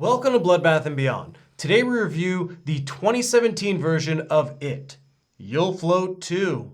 Welcome to Bloodbath and Beyond. Today we review the 2017 version of It. You'll float too.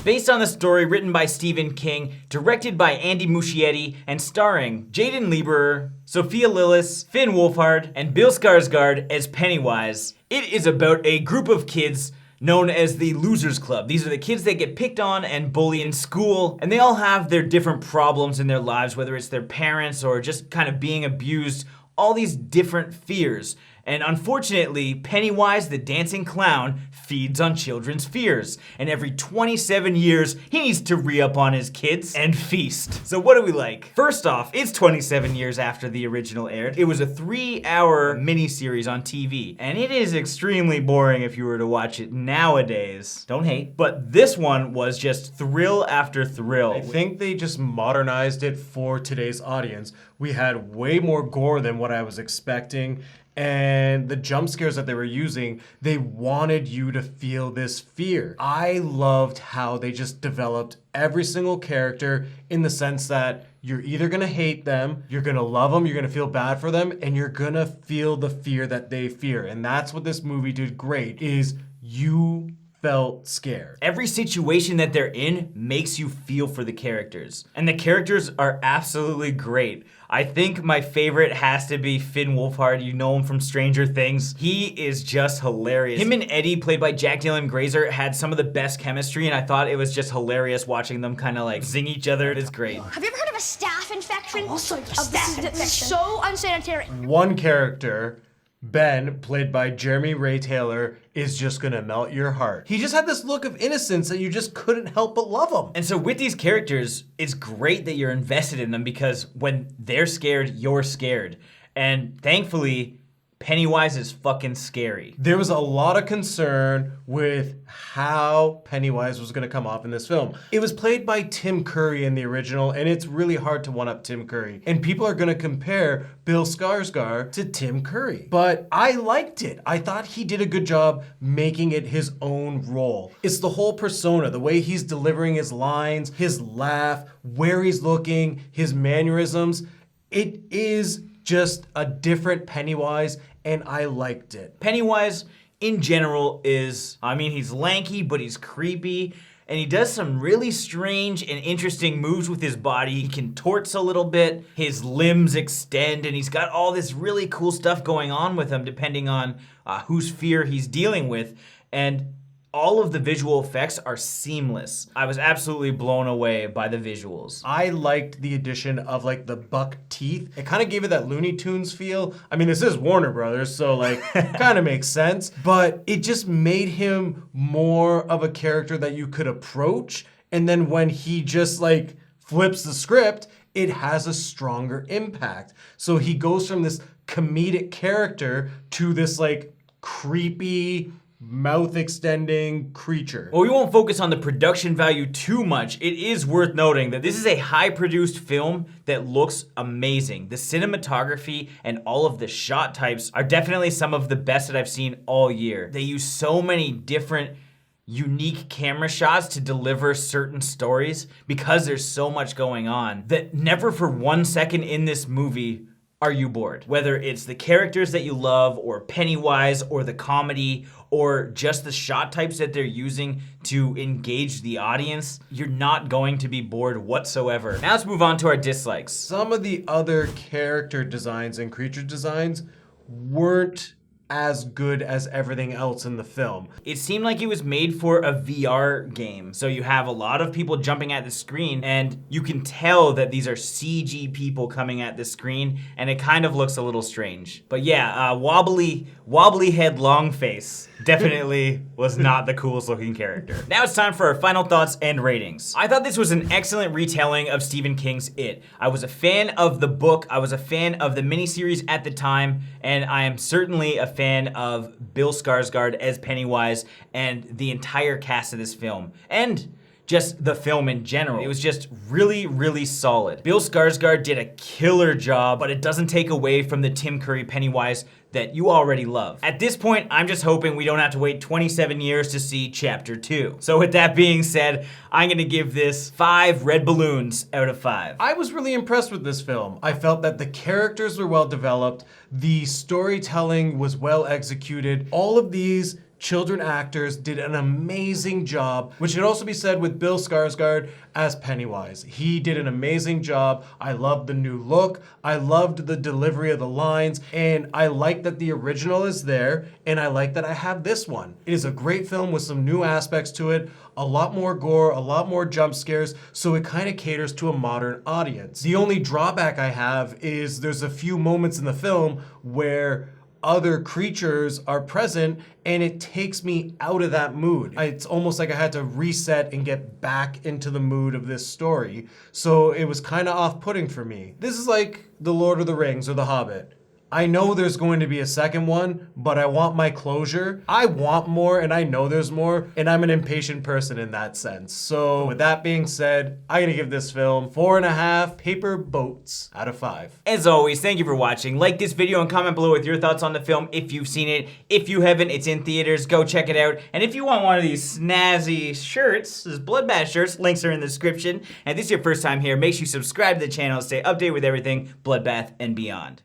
Based on the story written by Stephen King, directed by Andy Muschietti, and starring Jaeden Lieberher, Sophia Lillis, Finn Wolfhard, and Bill Skarsgård as Pennywise, it is about a group of kids known as the Losers Club. These are the kids that get picked on and bullied in school, and they all have their different problems in their lives, whether it's their parents or just kind of being abused, all these different fears. And unfortunately, Pennywise the dancing clown feeds on children's fears. And every 27 years, he needs to re-up on his kids and feast. So what do we like? First off, it's 27 years after the original aired. It was a 3-hour miniseries on TV. And it is extremely boring if you were to watch it nowadays. Don't hate. But this one was just thrill after thrill. I think they just modernized it for today's audience. We had way more gore than what I was expecting. And the jump scares that they were using, they wanted you to feel this fear. I loved how they just developed every single character in the sense that you're either gonna hate them, you're gonna love them, you're gonna feel bad for them, and you're gonna feel the fear that they fear. And that's what this movie did great, is you felt scared. Every situation that they're in makes you feel for the characters. And the characters are absolutely great. I think my favorite has to be Finn Wolfhard. You know him from Stranger Things. He is just hilarious. Him and Eddie, played by Jack Dylan Grazer, had some of the best chemistry, and I thought it was just hilarious watching them kind of like zing each other. It is great. Have you ever heard of a staph infection? This is so unsanitary. One character, Ben, played by Jeremy Ray Taylor, is just gonna melt your heart. He just had this look of innocence that you just couldn't help but love him. And so with these characters, it's great that you're invested in them because when they're scared, you're scared. And thankfully, Pennywise is fucking scary. There was a lot of concern with how Pennywise was gonna come off in this film. It was played by Tim Curry in the original, and it's really hard to one-up Tim Curry. And people are gonna compare Bill Skarsgård to Tim Curry. But I liked it. I thought he did a good job making it his own role. It's the whole persona, the way he's delivering his lines, his laugh, where he's looking, his mannerisms. It is just a different Pennywise, and I liked it. Pennywise, in general, he's lanky, but he's creepy, and he does some really strange and interesting moves with his body. He contorts a little bit, his limbs extend, and he's got all this really cool stuff going on with him, depending on whose fear he's dealing with, and all of the visual effects are seamless. I was absolutely blown away by the visuals. I liked the addition of like the buck teeth. It kind of gave it that Looney Tunes feel. I mean, this is Warner Brothers, so like kind of makes sense, but it just made him more of a character that you could approach. And then when he just like flips the script, it has a stronger impact. So he goes from this comedic character to this like creepy, mouth-extending creature. Well, we won't focus on the production value too much. It is worth noting that this is a high-produced film that looks amazing. The cinematography and all of the shot types are definitely some of the best that I've seen all year. They use so many different unique camera shots to deliver certain stories because there's so much going on that never for 1 second in this movie are you bored? Whether it's the characters that you love, or Pennywise, or the comedy, or just the shot types that they're using to engage the audience, you're not going to be bored whatsoever. Now let's move on to our dislikes. Some of the other character designs and creature designs weren't as good as everything else in the film. It seemed like it was made for a VR game. So you have a lot of people jumping at the screen, and you can tell that these are CG people coming at the screen, and it kind of looks a little strange. But yeah, wobbly head, long face definitely was not the coolest looking character. Now it's time for our final thoughts and ratings. I thought this was an excellent retelling of Stephen King's It. I was a fan of the book, I was a fan of the miniseries at the time, and I am certainly a fan of Bill Skarsgård as Pennywise and the entire cast of this film. And just the film in general. It was just really, really solid. Bill Skarsgård did a killer job, but it doesn't take away from the Tim Curry Pennywise that you already love. At this point, I'm just hoping we don't have to wait 27 years to see Chapter 2. So with that being said, I'm gonna give this 5 red balloons out of 5. I was really impressed with this film. I felt that the characters were well developed, the storytelling was well executed. All of these children actors did an amazing job, which should also be said with Bill Skarsgård as Pennywise. He did an amazing job. I loved the new look. I loved the delivery of the lines, and I like that the original is there, and I like that I have this one. It is a great film with some new aspects to it, a lot more gore, a lot more jump scares, so it kind of caters to a modern audience. The only drawback I have is there's a few moments in the film where other creatures are present and it takes me out of that mood. It's almost like I had to reset and get back into the mood of this story. So it was kind of off-putting for me. This is like The Lord of the Rings or The Hobbit. I know there's going to be a second one, but I want my closure. I want more, and I know there's more, and I'm an impatient person in that sense. So with that being said, I'm gonna give this film 4.5 paper boats out of 5. As always, thank you for watching. Like this video and comment below with your thoughts on the film if you've seen it. If you haven't, it's in theaters, go check it out. And if you want one of these snazzy shirts, these Bloodbath shirts, links are in the description. And if this is your first time here, make sure you subscribe to the channel, stay updated with everything Bloodbath and beyond.